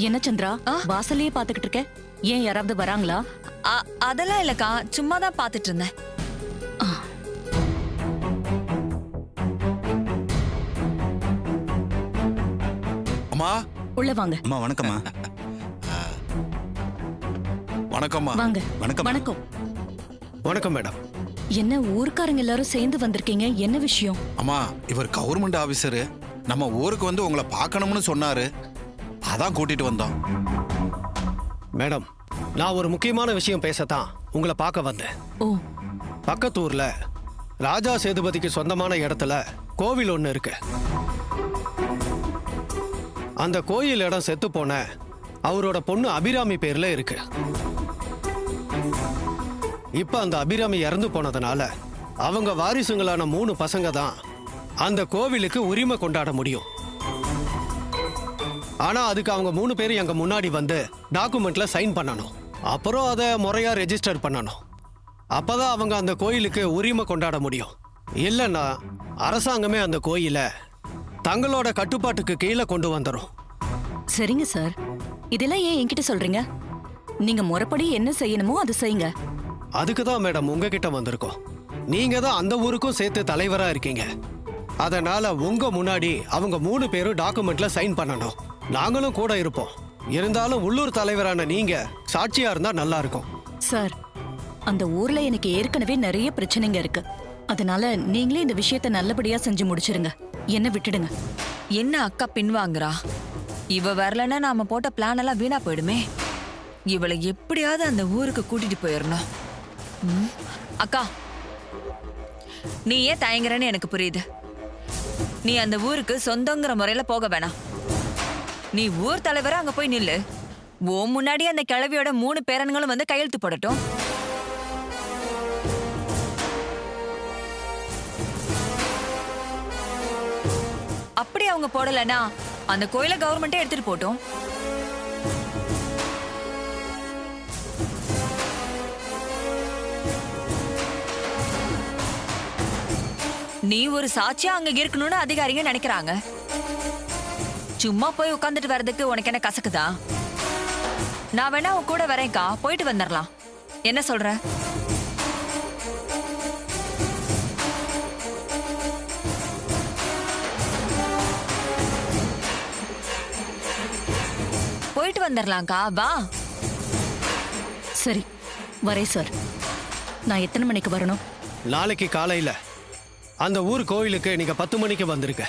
என்ன சந்திரா வாசலையே பாத்துக்கிட்டு இருக்க? ஏன் யாராவது வராங்களா? அதெல்லாம் இல்லக்கா, சும்மா தான் பாத்துட்டு இருந்தேன். அம்மா உள்ள வாங்க. அம்மா வணக்கம்மா. வணக்கம்மா. வாங்க. வணக்கம். வணக்கம். வணக்கம் மேடம். என்ன ஊர்க்காரங்க எல்லாரும் சேர்ந்து வந்திருக்கீங்க? என்ன விஷயம்? அம்மா, இவர் கவர்மெண்ட் ஆபீசரு. நம்ம ஊருக்கு வந்து உங்களை பார்க்கணும்னு சொன்னாரு, அதான் கூட்டிட்டு வந்தோம். மேடம், நான் ஒரு முக்கியமான விஷயம் பேசத்தான் உங்களை பார்க்க வந்தேன். ஓ. பக்கத்தூர்ல ராஜா சேதுபதிக்கு சொந்தமான இடத்துல கோவில் ஒன்று இருக்கு. அந்த கோயில் இடம் செத்து போன அவரோட பொண்ணு அபிராமி பேர்ல இருக்கு. இப்ப அந்த அபிராமி இறந்து போனதுனால அவங்க வாரிசுங்களான 3 பசங்க தான் அந்த கோவிலுக்கு உரிமை கொண்டாட முடியும். ஆனா அதுக்கு அவங்க 3 பேரும் எங்க முன்னாடி வந்து டாக்குமெண்ட்ல சைன் பண்ணணும். அப்புறம் அதை முறையா ரெஜிஸ்டர் பண்ணணும். அப்பதான் அவங்க அந்த கோயிலுக்கு உரிமை கொண்டாட முடியும். இல்லைன்னா அரசாங்கமே அந்த கோயிலை தங்களோட கட்டுப்பாட்டுக்கு கீழே கொண்டு வந்துடும். சரிங்க சார், இதெல்லாம் ஏன் என்கிட்ட சொல்றீங்க? நீங்க முறைப்படி என்ன செய்யணுமோ அது செய்யுங்க. அதுக்கு தான் மேடம் உங்ககிட்ட வந்திருக்கோம். நீங்க தான் அந்த ஊருக்கும் சேர்த்து தலைவரா இருக்கீங்க. அதனால உங்க முன்னாடி அவங்க 3 பேரும் டாக்குமெண்ட்ல சைன் பண்ணணும். நாங்களும் கூட இருப்போம். இருந்தாலும் உள்ளூர் தலைவரான நீங்க சாட்சியா இருந்தா நல்லா இருக்கும். சார், அந்த ஊர்ல எனக்கு ஏற்கனவே நிறைய பிரச்சனைங்க இருக்கு. அதனால நீங்களே இந்த விஷயத்தை நல்லபடியா செஞ்சு முடிச்சிருங்க. என்ன விட்டுடுங்க. என்ன அக்கா பின்வாங்குறா? இவ வரலன்னா நாம போட்ட பிளான் எல்லாம் வீணா போயிடுமே. இவளை எப்படியாவது அந்த ஊருக்கு கூட்டிட்டு போயிடணும். அக்கா, நீ ஏன் தயங்குறன்னு எனக்கு புரியுது. நீ அந்த ஊருக்கு சொந்தங்கிற முறையில போக வேணாம். நீ ஊர் தலைவரா அங்க போய் நில்லு. ஓ முன்னாடி அந்த கிழவியோட 3 பேரன்களும் வந்து கையெழுத்து போடட்டும். அப்படி அவங்க போடலன்னா அந்த கோயிலை கவர்மெண்டே எடுத்துட்டு போட்டோம். நீ ஒரு சாட்சியா அங்க இருக்கணும்னு அதிகாரிங்க நினைக்கிறாங்க. சும்மா போய் உட்காந்துட்டு வர்றதுக்கு உனக்கு என்ன கசக்குதா? நான் வேணா உன் கூட வரேன்க்கா, போயிட்டு வந்துடலாம். என்ன சொல்ற? போயிட்டு வந்துடலாம்க்கா, வா. சரி, வரேன் சார். நான் எத்தனை மணிக்கு வரணும்? நாளைக்கு காலையில அந்த ஊர் கோயிலுக்கு நீங்க 10 மணிக்கு வந்திருக்க.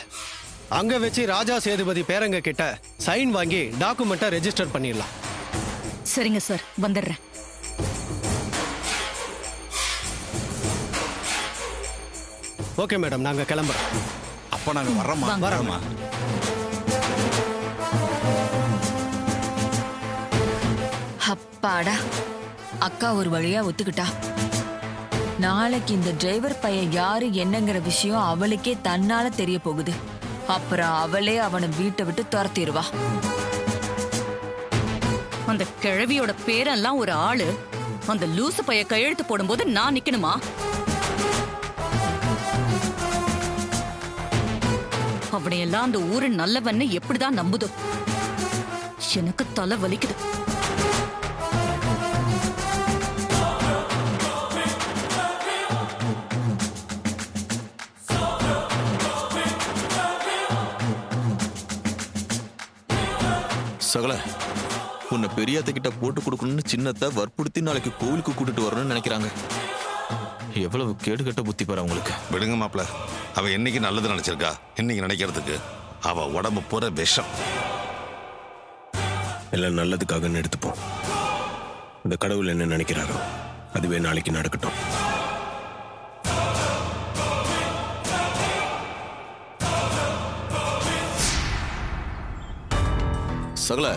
அங்க வச்சு ராஜா சேதுபதி பேரங்க கிட்ட சைன் வாங்கி டாக்குமெண்ட்டை ரெஜிஸ்டர் பண்ணிடலாம். சரிங்க சார், வந்துடுறேன். ஓகே மேடம், நாங்க கிளம்புறோம். அப்ப நாங்க வர்றோமா? வரோம்மா. அப்பாடா, அக்கா ஒரு வழியா ஒத்துக்கிட்டா. நாளைக்கு இந்த டிரைவர் பையன் யாரு என்னங்கிற விஷயம் அவளுக்கே தன்னால தெரிய போகுது. அப்புறம் அவளே அவனை வீட்டை விட்டு துரத்திடுவா. அந்த கிழவியோட பேரெல்லாம் ஒரு ஆளு. அந்த லூசு பைய கையெழுத்து போடும்போது நான் நிக்கணுமா? அவனையெல்லாம் அந்த ஊரு நல்லவன்னு எப்படிதான் நம்புதோ? எனக்கு தலை வலிக்குது. சகல, உன்னை பெரியாத்தகிட்ட போட்டு கொடுக்கணும்னு சின்னத்தை வற்புறுத்தி நாளைக்கு கோவிலுக்கு கூட்டிட்டு வரணும்னு நினைக்கிறாங்க. எவ்வளவு கேடுகட்ட புத்தி பாரு அவங்களுக்கு. விடுங்க மாப்பிள்ள, அவ என்னைக்கு நல்லது நினைச்சிருக்கா? இன்னைக்கு நினைக்கிறதுக்கு அவ உடம்பு பூரா விஷம். எல்லாம் நல்லதுக்காக எடுத்துப்போம். இந்த கடவுள் என்ன நினைக்கிறாரோ அதுவே நாளைக்கு நடக்கட்டும். சகல,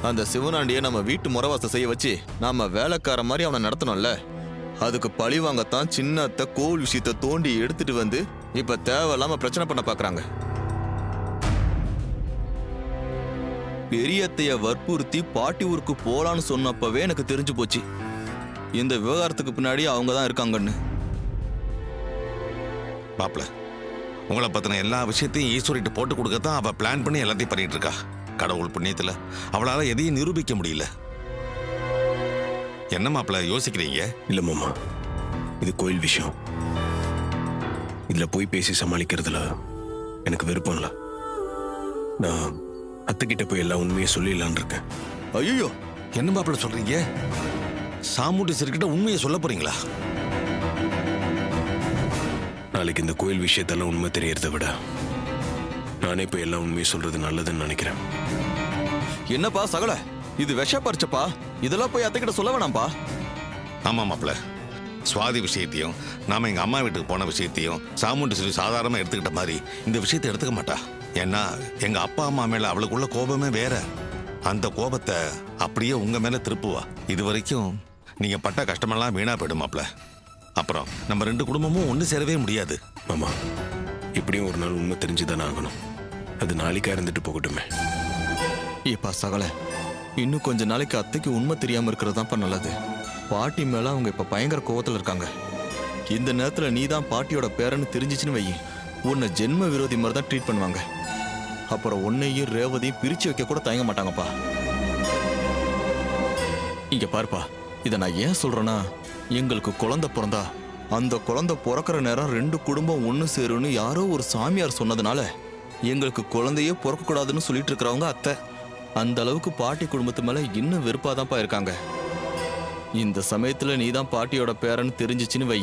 அந்த சிவனாண்டியை நம்ம வீட்டு முறவாசம் செய்ய வச்சு நாம வேலைக்கார மாதிரி அவனை நடத்தணும்ல. அதுக்கு பழி வாங்கத்தான் சின்னத்தை கோவில் விஷயத்தை தோண்டி எடுத்துட்டு வந்து இப்ப தேவையில்லாம பிரச்சனை பண்ண பாக்குறாங்க. பெரியத்தைய வற்புறுத்தி பாட்டி ஊருக்கு போலான்னு சொன்னப்பவே எனக்கு தெரிஞ்சு போச்சு இந்த விவகாரத்துக்கு பின்னாடி அவங்க தான் இருக்காங்கன்னு. மாப்பிள்ள, உங்களை பத்தின எல்லா விஷயத்தையும் ஈஸ்வரிட்டு போட்டு கொடுக்கத்தான் அவ பிளான் பண்ணி எல்லாத்தையும் பண்ணிட்டு இருக்கா. கடவுள் புண்ணியத்துல அவளால எதையும் நிரூபிக்க முடியல. என்ன மாப்பிள்ள யோசிக்கிறீங்க? இல்லை மாமா, இது கோயில் விஷயம். இதில் போய் பேசி சமாளிக்கிறதுல எனக்கு விருப்பம் இல்லை. நான் அத்தைக்கிட்ட போய் எல்லா உண்மையை சொல்லிடலான் இருக்கேன். ஐயோ, என்ன மாப்பிள்ள சொல்றீங்க? சாமுண்டீஸ்வரிக்கிட்ட உண்மையை சொல்ல போறீங்களா? நாளைக்கு இந்த கோயில் விஷயத்தெல்லாம் உண்மை தெரியறத விட நானே போய் எல்லா உண்மையை சொல்றது நல்லதுன்னு நினைக்கிறேன். என்னப்பா சகல, இது விஷ பறிச்சப்பா. இதெல்லாம் போய் அத்தைக்கிட்ட சொல்ல வேணாம்ப்பா. ஆமா மாப்பிள்ள, சுவாதி விஷயத்தையும் நாம எங்க அம்மா வீட்டுக்கு போன விஷயத்தையும் சாமுண்டீஸ்வரி சாதாரணமா எடுத்துக்கிட்ட மாதிரி இந்த விஷயத்தை எடுத்துக்க மாட்டா. ஏன்னா எங்க அப்பா அம்மா மேல அவளுக்குள்ள கோபமே வேற. அந்த கோபத்தை அப்படியே உங்க மேல திருப்புவா. இது வரைக்கும் நீங்க பட்ட கஷ்டமெல்லாம் வீணா போயிடும் மாப்பிள்ள. அப்புறம் நம்ம 2 குடும்பமும் ஒன்று சேரவே முடியாது. மாமா, இப்படியும் ஒரு நாள் உண்மை தெரிஞ்சுதானே ஆகணும். அது நாளைக்கா இருந்துட்டு போகட்டுமே. ஏப்பா சகல, இன்னும் கொஞ்ச நாளைக்கு அத்தைக்கு உண்மை தெரியாம இருக்கிறது தான்ப்பா நல்லது. பாட்டி மேல அவங்க இப்ப பயங்கர கோவத்துல இருக்காங்க. இந்த நேரத்துல நீ தான் பாட்டியோட பேரன்னு தெரிஞ்சிச்சுன்னு வை, உன்னை ஜென்ம விரோதி மாதிரி தான் ட்ரீட் பண்ணுவாங்க. அப்புறம் உன்னையும் ரேவதியும் பிரிச்சு வைக்க கூட தயங்க மாட்டாங்கப்பா. இங்க பாருப்பா, இதை நான் ஏன் சொல்றேன்னா, எங்களுக்கு குழந்தை பிறந்தா அந்த குழந்தை பிறக்கிற நேரம் 2 குடும்பம் ஒன்று சேரும்னு யாரோ ஒரு சாமியார் சொன்னதுனால எங்களுக்கு குழந்தையே பிறக்கக்கூடாதுன்னு சொல்லிட்டு இருக்கிறவங்க அத்தை. அந்த அளவுக்கு பாட்டி குடும்பத்து மேல இன்னும் வெறுப்பாதான்ப்பா இருக்காங்க. இந்த சமயத்துல நீ தான் பாட்டியோட பேரன்னு தெரிஞ்சிச்சுன்னு வை,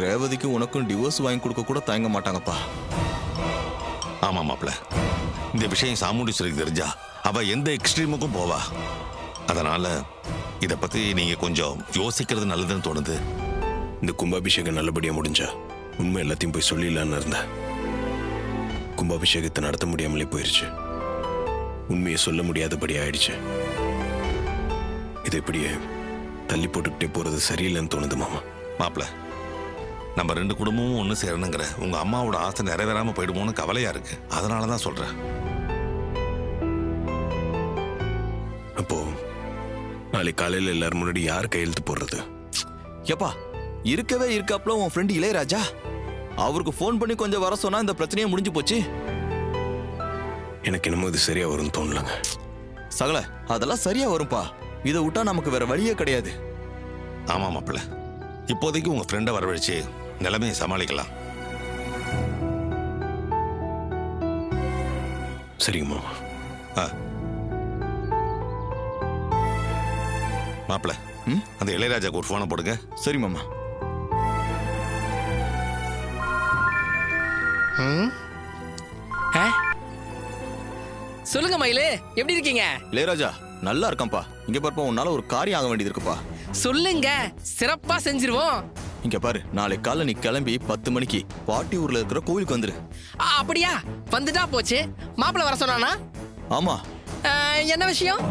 ரேவதிக்கு உனக்கும் டிவோர்ஸ் வாங்கி கொடுக்க கூட தயங்க மாட்டாங்கப்பா. ஆமா மாப்பிள்ள, இந்த விஷயம் சாமுண்டீஸ்வரிக்கு தெரிஞ்சா அவ எந்த எக்ஸ்ட்ரீமுக்கும் போவா. அதனால இத பத்தி நீங்க கொஞ்சம் யோசிக்கிறது நல்லதுன்னு தோணுது. இந்த கும்பாபிஷேகம் நல்லபடியா முடிஞ்சா உண்மை எல்லாத்தையும் போய் சொல்லிடலான்னு இருந்தேன். கும்பாபிஷேகத்தை நடத்த முடியாமலே போயிருச்சு. உண்மையை சொல்ல முடியாதபடி ஆயிடுச்சு. இதை இப்படியே தள்ளி போட்டுக்கிட்டே போறது சரியில்லைன்னு தோணுது மாமா. மாப்பிள்ள, நம்ம 2 குடும்பமும் ஒன்று சேரணுங்கிற உங்க அம்மாவோட ஆசை நிறைவேறாம போயிடுமோன்னு கவலையா இருக்கு. அதனாலதான் சொல்றேன். அப்போ நாளைக்கு காலையில் எல்லாரும் முன்னாடி யார் கையெழுத்து போடுறது? ஏப்பா, இருக்கவே இருக்காப்ல உன் ஃப்ரெண்டு இளையராஜா. அவருக்கு ஃபோன் பண்ணி கொஞ்சம் வர சொன்னா இந்த பிரச்சனையே முடிஞ்சு போச்சு. எனக்கு என்னமோ இது சரியா வரும்னு தோணலங்க. சகல, அதெல்லாம் சரியா வரும்பா. இதை விட்டா நமக்கு வேற வழியே கிடையாது. ஆமா மாப்பிள்ள, இப்போதைக்கு உங்க ஃப்ரெண்டை வரவழைச்சு நிலைமையை சமாளிக்கலாம். சரிங்க மாமா. மாப்பிள்ள, அந்த இளையராஜாக்கு ஒரு போனை போடுங்க. சரி மாமா. சொல்லுங்க மயிலு, எப்படி இருக்கீங்க? இளையராஜா, நல்லா இருக்கான்ப்பா. இங்க பாருப்பா, உன்னால ஒரு காரியம் ஆக வேண்டியது இருக்குப்பா. சொல்லுங்க, சிறப்பா செஞ்சிருவோம். இங்க பாரு, நாளைக்கு காலைல நீ கிளம்பி 10 மணிக்கு பாட்டி ஊர்ல இருக்கிற கோவிலுக்கு வந்துரு. அப்படியா? வந்துட்டா போச்சு. மாப்பிள்ள வர சொன்னானா? ஆமா. என்ன விஷயம்?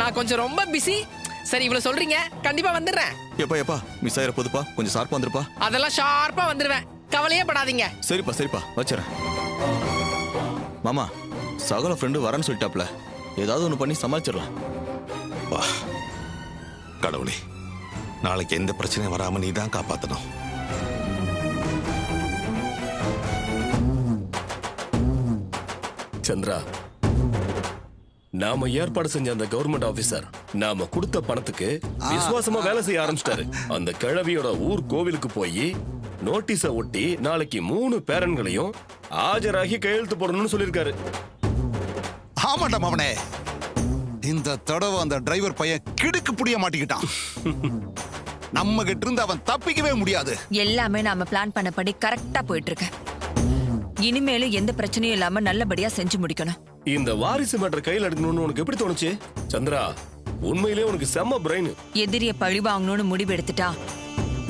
நான் கொஞ்சம் ரொம்ப பிஸி. சரி, இவ்வளவு சொல்றீங்க, கண்டிப்பா வந்துடுறேன். எப்பா மிஸ் ஆயிர போதுப்பா, கொஞ்சம் ஷார்ப்பா வந்துருப்பா. அதெல்லாம் ஷார்ப்பா வந்துருவேன், கவலையே படாதீங்க. சரிப்பா வச்சுறேன். மாமா, சகல ஃப்ரெண்டு வரேன்னு சொல்லிட்டாப்ல, ஏதாவது ஒன்று பண்ணி சமாளிச்சிடலாம். வா கடவுளே, நாளைக்கு எந்த பிரச்சனையும் வராம நீ தான் காப்பாத்தணும். சந்திரா, நாம ஏற்பாடு செஞ்ச அந்த கவர்மெண்ட் ஆபீசர் நாம கொடுத்த பணத்துக்கு விசுவாசமா வேலை செய்ய ஆரம்பிச்சிட்டாரு. அந்த கிழவியோட ஊர் கோவிலுக்கு போய் நோட்டீஸ ஒட்டி நாளைக்கு 3 பேரன்களையும் ஆஜராகி கையெழுத்து போடணும்னு சொல்லியிருக்காரு. ஆமாண்டா மவனே, இந்த தடவை அந்த டிரைவர் பையன் கிடுக்கு புடிய மாட்டிக்கிட்டான். நம்ம கிட்ட இருந்து அவன் தப்பிக்கவே முடியாது. எல்லாமே நாம பிளான் பண்ணபடி கரெக்டா போயிட்டு இருக்கு. இனிமேலும் எந்த பிரச்சனையும் இல்லாம நல்லபடியா செஞ்சு முடிக்கணும். இந்த வாரிசு மேட்டர் கையில் எடுக்கணும்னு உனக்கு எப்படி தோணுச்சு? சந்திரா, உண்மையிலே உனக்கு செம்ம பிரெயின். எதிரிய பழி வாங்கணும்னு முடிவு எடுத்துட்டா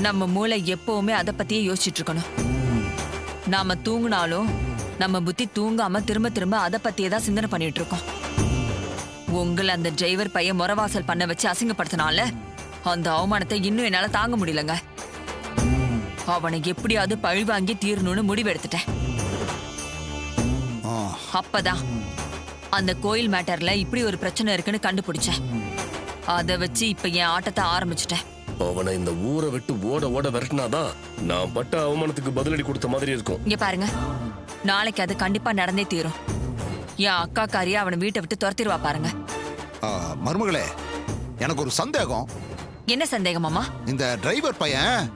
நம்ம மூளை எப்பவுமே அதை பத்தியே யோசிச்சுட்டு இருக்கணும். நாம தூங்கினாலும் நம்ம புத்தி தூங்காம திரும்ப திரும்ப அதை பத்தியே தான் சிந்தனை பண்ணிட்டு இருக்கோம். உங்களை அந்த டிரைவர் பையன் முறவாசல் பண்ண வச்சு அசிங்கப்படுத்தினால அந்த அவமானத்தை இன்னும் என்னால தாங்க முடியலங்க. அவனை எப்படியாவது பழி வாங்கி தீரணும்னு முடிவு எடுத்துட்டேன். அப்பதான் அந்த கோயில் மேட்டர்ல இப்படி ஒரு பிரச்சனை இருக்குன்னு கண்டுபிடிச்சேன். அதை வச்சு இப்ப என் ஆட்டத்தை ஆரம்பிச்சிட்டேன். அவனை இந்த ஊரை விட்டு ஓட ஓட விரட்டினாதான் நான் பட்ட அவமானத்துக்கு பதிலடி கொடுத்த மாதிரி இருக்கும். இங்க பாருங்க, நாளைக்கு அது கண்டிப்பா நடந்தே தீரும். என் அக்கா காரியா அவனை வீட்டை விட்டு துரத்திடுவா பாருங்க. மருமகளே, எனக்கு ஒரு சந்தேகம். என்ன சந்தேகம் மாமா? இந்த டிரைவர் பையன்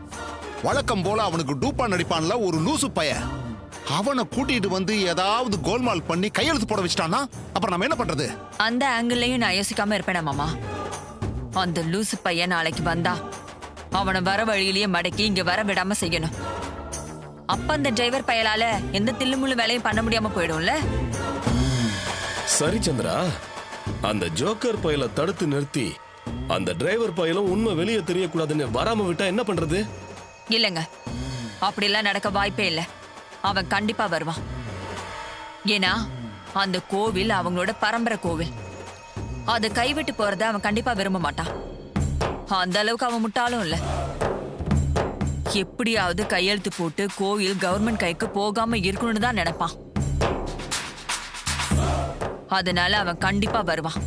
வழக்கம் போல அவனுக்கு டூப்பா நடிப்பான்ல ஒரு லூசு பையன், அவனை கூட்டிட்டு வந்து ஏதாவது கோல்மால் பண்ணி கையெழுத்து போட வச்சிட்டானா அப்புறம் நம்ம என்ன பண்றது? அந்த ஆங்கிள்லயும் நான் யோசிக்காம இருப்பேனா மாமா? அந்த லூசு பையன் நாளைக்கு வந்தா அவனை வர வழியிலேயே மடக்கி இங்க வர விடாம செய்யணும். அப்ப அந்த டிரைவர் பயலால எந்த தில்லுமுள்ளு வேலையும் பண்ண முடியாம போயிடும்ல. சரி சந்திரா, அந்த ஜோக்கர் பயலை தடுத்து நிறுத்தி அந்த டிரைவர் பயலும் உண்மை வெளியே தெரியக்கூடாதுன்னு வராம விட்டா என்ன பண்றது? இல்லங்க, அப்படிலாம் நடக்க வாய்ப்பே இல்லை. அவன் கண்டிப்பா வருவான். ஏன்னா அந்த கோவில் அவங்களோட பரம்பரை கோவில். அதை கைவிட்டு போறத அவன் கண்டிப்பா விரும்ப மாட்டான். அந்த அளவுக்கு அவன் முட்டாளும் இல்ல. எப்படியாவது கையெழுத்து போட்டு கோவில் கவர்மெண்ட் கைக்கு போகாம இருக்கணும்னு தான் நினைப்பான். அதனால அவன் கண்டிப்பா வருவான்.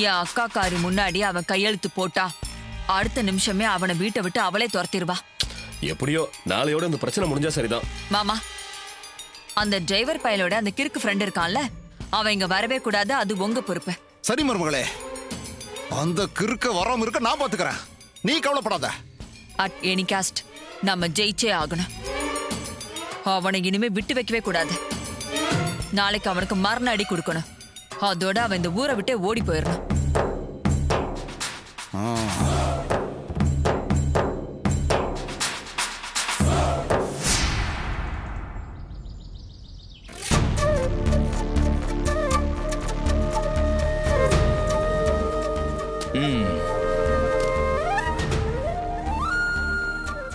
என் அக்கா காரி முன்னாடி அவன் கையெழுத்து போட்டா அடுத்த நிமிஷமே அவனை வீட்டை விட்டு அவளே துரத்திடுவா. எப்படியோ நாளையோட இந்த பிரச்சனை முடிஞ்சா சரிதான். மாமா, அந்த டிரைவர் பயலோட அந்த கிறுக்கு ஃப்ரெண்ட் இருக்கான்ல, அவன் இங்க வரவே கூடாது. அது உங்க பொறுப்பு. சரி மருமகளே, அந்த கிறுக்க வராம இருக்க நான் பாத்துக்கிறேன், நீ கவலைப்படாத. அட் எனி காஸ்ட் நம்ம ஜெயிச்சே ஆகணும். அவனை இனிமே விட்டு வைக்கவே கூடாது. நாளைக்கு அவனுக்கு மரண அடி கொடுக்கணும். அதோட அவன் இந்த ஊரை விட்டே ஓடி போயிடணும்.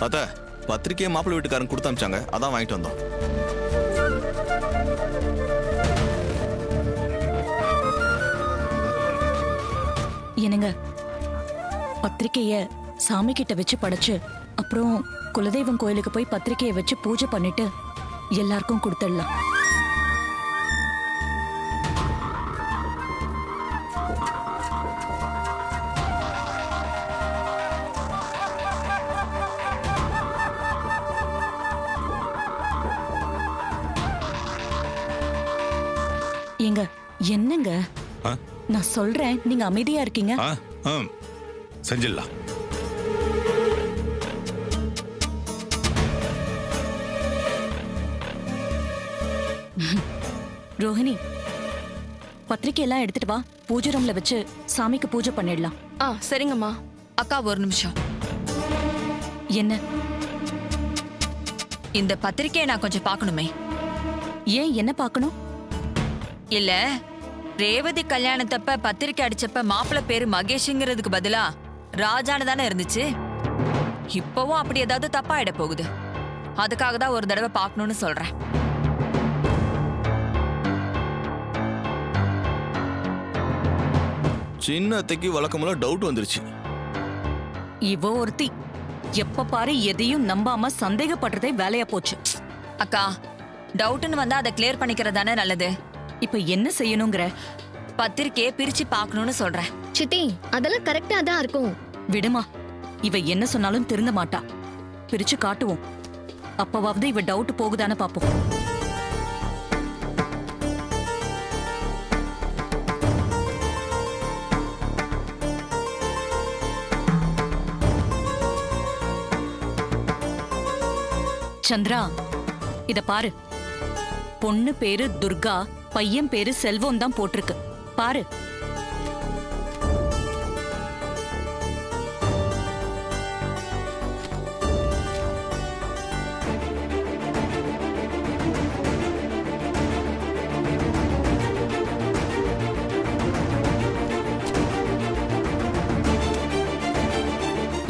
அத்த, பத்திரிக்கையை மாப்பிள்ளை வீட்டுக்காரன் கொடுத்து அமிச்சாங்க, அதான் வாங்கிட்டு வந்தோம். என்னங்க, பத்திரிக்கைய சாமி கிட்ட வச்சு படைச்சு அப்புறம் குலதெய்வம் கோயிலுக்கு போய் பத்திரிக்கைய வச்சு பூஜை பண்ணிட்டு எல்லாருக்கும் கொடுத்துடலாம். ஏங்க, என்னங்க நான் சொல்றேன், நீங்க அமைதியா இருக்கீங்க. செஞ்சிடலாம். ரோஹிணி, பத்திரிக்கை எல்லாம் எடுத்துட்டு வா, பூஜை ரூம்ல வச்சு சாமிக்கு பூஜை பண்ணிடலாம். சரிங்கம்மா. அக்கா ஒரு நிமிஷம். என்ன? இந்த பத்திரிக்கையை நான் கொஞ்சம் பார்க்கணுமே. ஏன், என்ன பார்க்கணும்? இல்ல, ரேவதி கல்யாணத்தப்ப பத்திரிக்கை அடிச்சப்ப மாப்பிள்ளை பேரு மகேஷ்ங்கிறதுக்கு பதிலா ராஜான்னு தானே இருந்துச்சு. இப்பவும் அப்படி ஏதாவது தப்பா ஆயிட போகுது. அதுக்காக தான் ஒரு தடவை பார்க்கணும்னு சொல்றேன். சின்னத்தைக்கு வழக்கமுள்ள டவுட் வந்துருச்சு. இவ ஒருத்தி எப்ப பாரு எதையும் நம்பாம சந்தேகப்படுறதே வேலையா போச்சு. அக்கா, டவுட்னு வந்தா அதை கிளியர் பண்ணிக்கிறது தானே நல்லது. இப்ப என்ன செய்யணுங்கிற? பத்திரிக்கையை பிரிச்சு பார்க்கணும்னு சொல்றேன். சித்தி, அதெல்லாம் கரெக்டா தான் இருக்கும். விடுமா, இவ என்ன சொன்னாலும் திருந்த மாட்டா. பிரிச்சு காட்டுவோம், அப்பவாவது இவ டவுட் போகுதான்னு பாப்போம். சந்திரா, இத பாரு. பொண்ணு பேரு துர்கா, பையன் பேரு செல்வம் தான் போட்டிருக்கு. பாரு.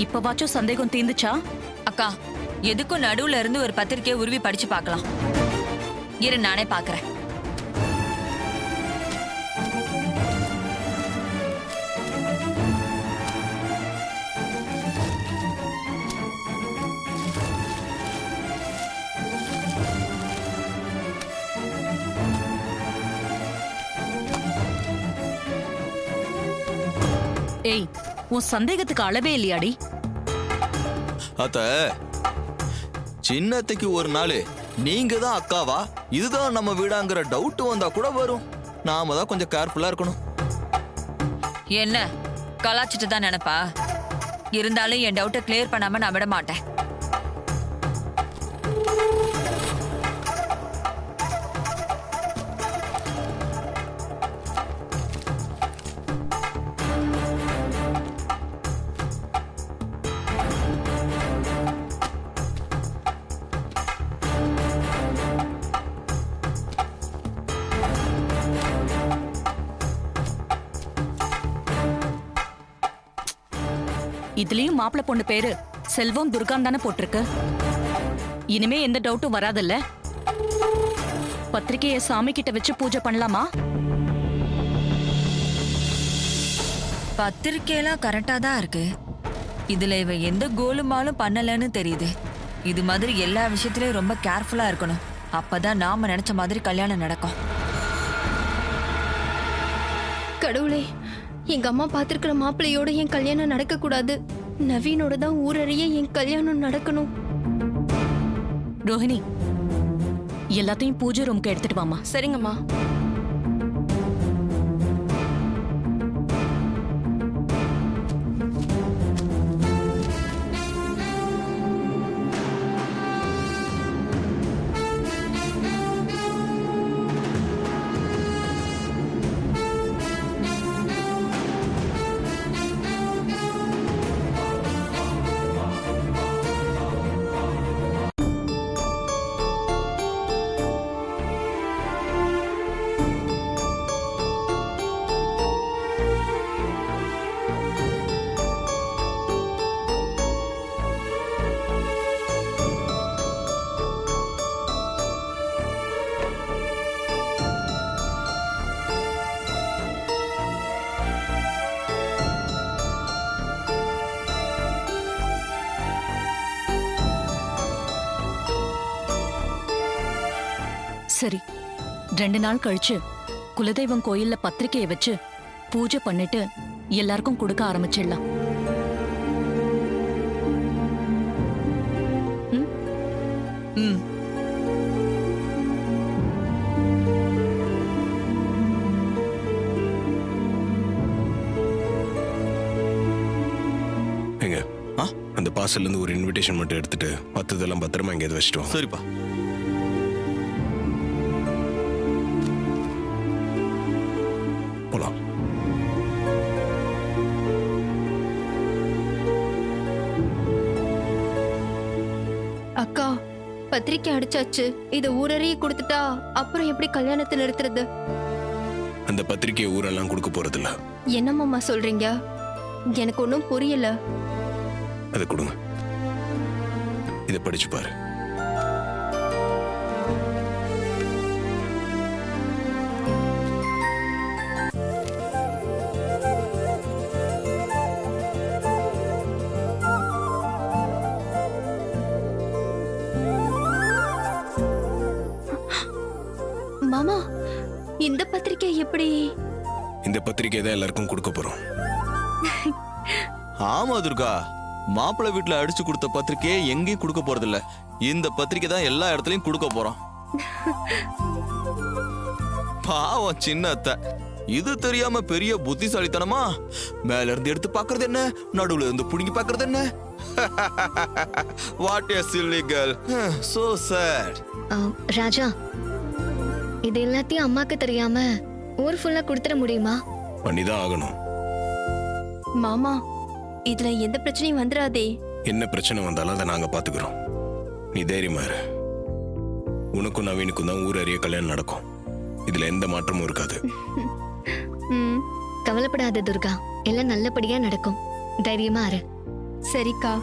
இப்பவாச்சும் சந்தேகம் தீர்ந்துச்சா? அக்கா, எதுக்கும் நடுவுல இருந்து ஒரு பத்திரிக்கையை உருவி படிச்சு பார்க்கலாம். இரு, நானே பார்க்கறேன். ஏய், உன் சந்தேகத்துக்கு அளவே இல்லையாடி? அத்த சின்னத்தைக்கு ஒரு நாள் நீங்க தான் அக்காவா இதுதான் நம்ம வீடாங்கிற டவுட் வந்தா கூட வரும். நாம தான் கொஞ்சம் கேர்ஃபுல்லா இருக்கணும். என்ன கலாச்சிட்டு தான் நினைப்பா? இருந்தாலும் என் டவுட்டை கிளியர் பண்ணாம நான் விட மாட்டேன். இதுலயும் மாப்பிள்ளை பொண்ணு பேரு செல்வம் துர்கான் தானே போட்டிருக்கு. இனிமே எந்த டவுட்டும் வராதுல்ல? பத்திரிக்கைய சாமி கிட்ட வச்சு பூஜை பண்ணலாமா? பத்திரிக்கையெல்லாம் கரெக்டா தான் இருக்கு. இதுல இவ எந்த கோலுமாலும் பண்ணலன்னு தெரியுது. இது மாதிரி எல்லா விஷயத்திலயும் ரொம்ப கேர்ஃபுல்லா இருக்கணும். அப்பதான் நாம நினைச்ச மாதிரி கல்யாணம் நடக்கும். கடவுளே, எங்க அம்மா பார்த்திருக்கிற மாப்பிள்ளையோட என் கல்யாணம் நடக்க கூடாது. நவீனோட தான் ஊரறிய என் கல்யாணம் நடக்கணும். ரோஹிணி, எல்லாத்தையும் பூஜை ரூமுக்கு எடுத்துட்டு வாமா. சரிங்கம்மா. சரி, 2 நாள் கழிச்சு குலதெய்வம் கோயில்ல பத்திரிக்கையை வச்சு பூஜை பண்ணிட்டு எல்லாருக்கும் கொடுக்க ஆரம்பிச்சிடலாம். ம். எங்க அந்த பார்சல்ல இருந்து ஒரு இன்விடேஷன் மட்டும் எடுத்துட்டு மத்ததெல்லாம் பத்திரமா எங்கேயாவது வச்சுட்டு வாங்க. சரிப்பா. போலாம். அக்கா, பத்திரிக்கை அடிச்சாச்சு. இத ஊரறிய கொடுத்துட்டா அப்புறம் எப்படி கல்யாணத்தை நிறுத்துறது? அந்த பத்திரிக்கையை ஊரெல்லாம் கொடுக்க போறதில்ல. என்னம்மா சொல்றீங்க? எனக்கு ஒன்றும் புரியல. அதை கொடுங்க. இதை படிச்சு பாரு. மாமா, இந்த பத்திரிக்கை எப்படி? இந்த பத்திரிக்கை தான் எல்லாருக்கும் கொடுக்க போறோம். ஆமா துர்கா, மாப்பிள்ளை வீட்டுல அடிச்சு கொடுத்த பத்திரிக்கையை எங்கேயும் கொடுக்க போறது இல்ல. இந்த பத்திரிக்கை தான் எல்லா இடத்துலயும் கொடுக்க போறோம். பாவம் சின்ன அத்தை, இது தெரியாம பெரிய புத்திசாலித்தனமா? மேல இருந்து எடுத்து பாக்குறது என்ன, நடுவுல இருந்து புடுங்கி பாக்குறது என்ன? What a silly girl. So sad. ராஜா, இது எல்லாத்தையும் அம்மாக்கு தெரியாம ஊர் ஃபுல்லா கொடுத்துட முடியுமா? பண்ணிதான் ஆகணும். மாமா, இதுல எந்த பிரச்சனையும் வந்துடாதே. என்ன பிரச்சனை வந்தாலும் அதை நாங்க பாத்துக்கிறோம். நீ தைரியமா இரு. உனக்கும் நவீனுக்கும் தான் ஊர் அறிய கல்யாணம் நடக்கும். இதுல எந்த மாற்றமும் இருக்காது. கவலைப்படாத துர்கா, எல்லாம் நல்லபடியா நடக்கும். தைரியமா இரு. சரிக்கா.